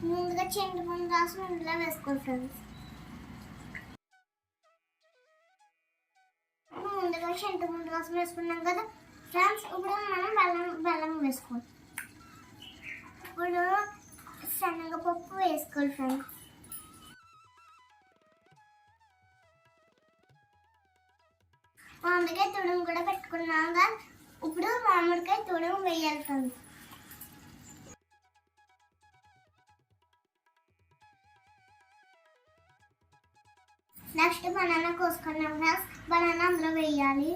ముందుగా చింతపండు రసం ఇందులో వేసుకోవాలి ఫ్రెండ్స్. ముందుగా చింతపండు రసం వేసుకున్నాం కదా ఫ్రెండ్స్. ఇప్పుడు మనం బెల్లం వేసుకోవాలి. ఇప్పుడు శనగపప్పు వేసుకోవాలి ఫ్రెండ్స్. మామిడికాయ తుడుము కూడా పెట్టుకున్నాం కదా. ఇప్పుడు మామిడికాయ తుడుము వేయాలి ఫ్రెండ్స్. నెక్స్ట్ బనానా కోసుకున్నాం ఫ్రెండ్స్. బనానా అందులో వేయాలి.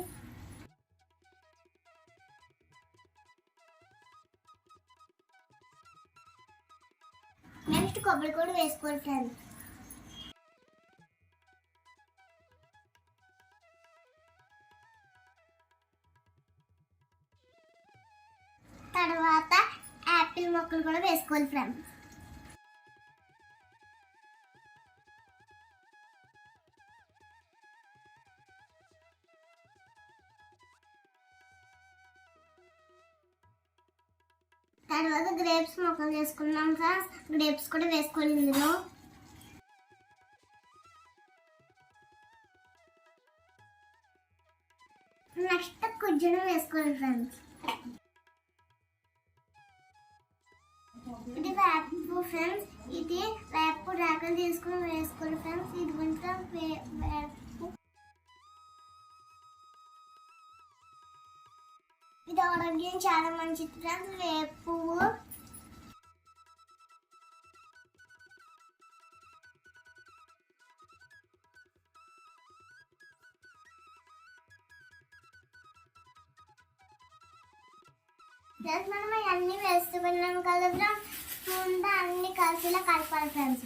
నెక్స్ట్ కొబ్బరి కూడా వేసుకోవాలి ఫ్రెండ్స్. తర్వాత యాపిల్ ముక్కలు కూడా వేసుకోవాలి ఫ్రెండ్స్. తర్వాత గ్రేప్స్ ముక్కలు వేసుకున్నాం ఫ్రెండ్స్. గ్రేప్స్ కూడా వేసుకోవాలి ఇందులో. నెక్స్ట్ కుజ్జను వేసుకోవాలి ఫ్రెండ్స్. ఇది వేపు ఫ్రెండ్స్. ఇది వేపు రేకలు తీసుకుని వేసుకోవాలి ఫ్రెండ్స్. ఇది కొంచెం వేపు. ఇది ఆరోగ్యం చాలా మంచిది ఫ్రెండ్స్ వేపు. ఫ్రెండ్స్ మనం అన్నీ వేస్తున్నాం కదా ఫ్రెండ్స్. స్పూన్తో అన్ని కలిసిలా కలపాలి ఫ్రెండ్స్.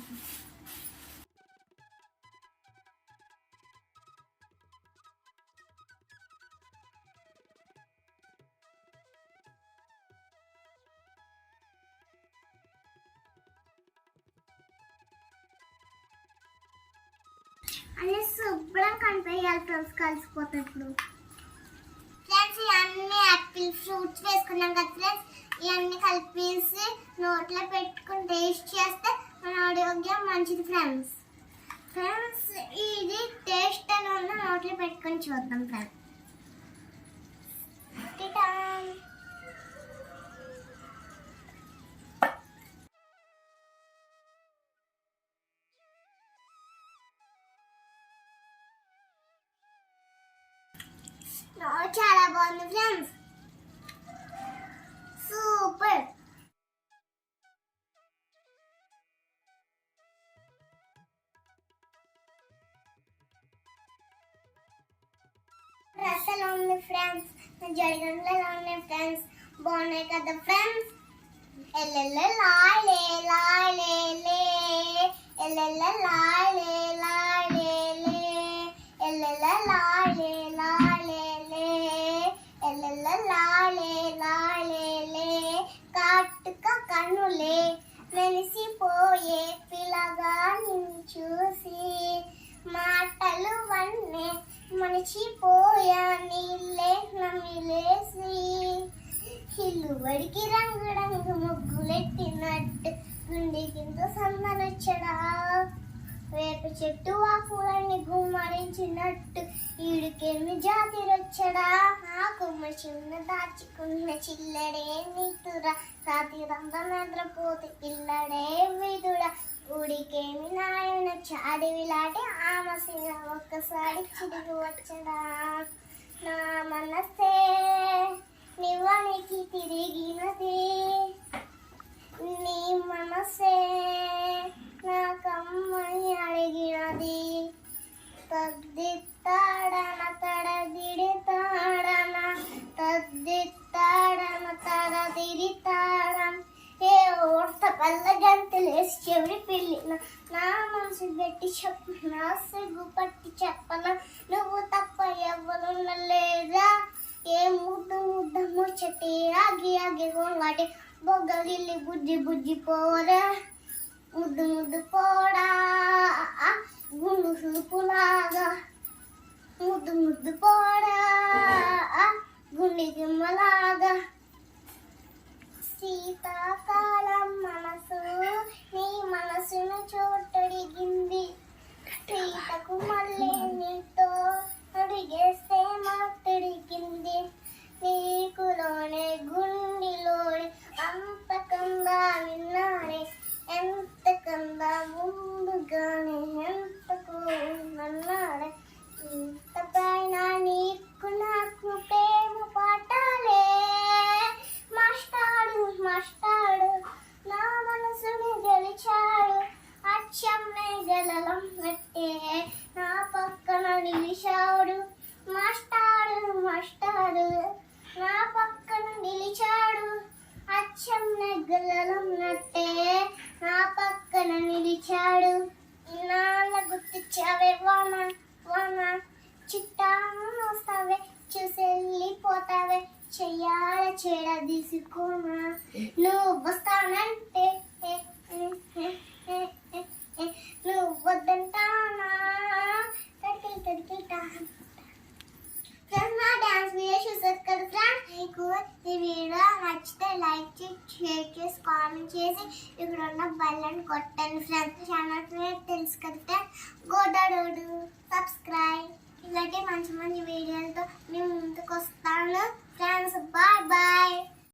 అన్నీ శుభ్రం కలిపేయాలి ఫ్రెండ్స్. కలిసిపోతాడు ఫ్రెండ్స్. ఇవన్నీ యాపిల్ ఫ్రూట్స్ వేసుకున్నాం కదా ఫ్రెండ్స్. ఇవన్నీ కలిపేసి నోట్లో పెట్టుకుని టేస్ట్ చేస్తే మన ఆరోగ్యం మంచిది ఫ్రెండ్స్. ఫ్రెండ్స్ ఇది టేస్ట్ అని ఉన్న నోట్లో పెట్టుకొని చూద్దాం ఫ్రెండ్స్. చాలా బాగుంది ఫ్రెండ్స్. సూపర్. రసాలు ఉంది ఫ్రెండ్స్. జడిగంటలు ఎలా ఉన్నాయి ఫ్రెండ్స్? బాగున్నాయి కదా ఫ్రెండ్స్. ఎల్లెల్ల లాలే లాలే లే, ఎల్లెల్ల లాలే లాలే లే, ఎల్లెల్ల లాలే లాలే లే, ఎల్లెల్ల లాలే లాలే లే. కాటుక కన్నులే మెలిసిపోయే పిల్లగా నిన్ను చూసి, మాటలు వన్నే మనిషిపోయా నీళ్ళే నమిలేసి, ఇల్లు వడికి రంగు రంగు ముగ్గులెట్టినట్టు గుండెకింత సందనొచ్చడా, వేప చెట్టు ఆకులన్నీ గుమ్మరించినట్టు ఈడుకెన్ని జాతిరొచ్చడా, ఆ కుమ్మ చిన్న దాచుకున్న చిల్లడే నీతురా, రాతి రంగం నిద్రపోతే పిల్లడే విధుడా, ఊడికేమి నాయన చాడివిలాంటి ఆమసిన ఒక్కసారి చిరుగు వచ్చడా, నా మనసే నివానికి తిరిగినది, నీ మనసే నాకమ్మని అడిగినది, తద్దిత్తాడన తడదిడితాడన, తద్దిత్తాడన తడదిడితాడం, ఏ ఓర్త పల్ల గంతులేసి చెవిడి పిల్లిన, నా మనసు గట్టి చెప్పు, నా సిగ్గు పట్టి చెప్పన, నువ్వు తప్ప ఎవ్వరున్న లేదా, ఏ ముద్దు ముద్ద ముచ్చటి ఆగి ఆగి గొంగటి బొగ్గలిల్లి బుజ్జి బుజ్జి పోరా, ముద్దు ముద్దు పోడా గుండు సూపులాగా, ముద్దు ముద్దు పోడా గుండె గిమ్మలాగా, శీతాకాలం మనసు నీ మనసును చోటడిగింది పీటకు మళ్ళీ నీతో అడిగేస్తే మాటడిగింది నీకులోనే గుండెలోనే అంతకంగా విన్నానే ఎంతకంగా ముందుగానే ఎంతకు అన్నాడే ఇంతపైన నీకు నాకు ప్రేమ పాటాలే మాస్టాడు నా మనసుని గెలిచాడు అచ్చమ్మే గెలలం పెట్టే నా పక్కన నిలిచాడు మాస్టాడు నా పక్కన నిలిచాడు అచ్చమ్మే గెలలం నట్టే నా పక్కన నిలిచాడు ఇన్నాళ్ళ గుర్తిచ్చావే వాన చిట్టా వస్తావే చూసెళ్ళిపోతావే చెయ్యాల చెడ తీసుకోనా నువ్వు వస్తానంటే నువ్వు వద్దంటానా తడికిల్టా ఫ్రెండ్స్ నా డాన్స్ వీడియో చూసారు కదా ఫ్రెండ్స్ మీకు ఈ వీడియో నచ్చితే లైక్ చేసి షేర్ చేసి కామెంట్ చేసి ఇక్కడ ఉన్న బెల్లని కొట్టండి ఫ్రెండ్స్ ఛానల్ పేరు తెలుసు కదా ఫ్రెండ్స్ గోడాడోడు సబ్స్క్రైబ్ ఇలాంటి మంచి మంచి వీడియోలతో మేము ముందుకు వస్తాను ఫ్రెండ్స్ బాయ్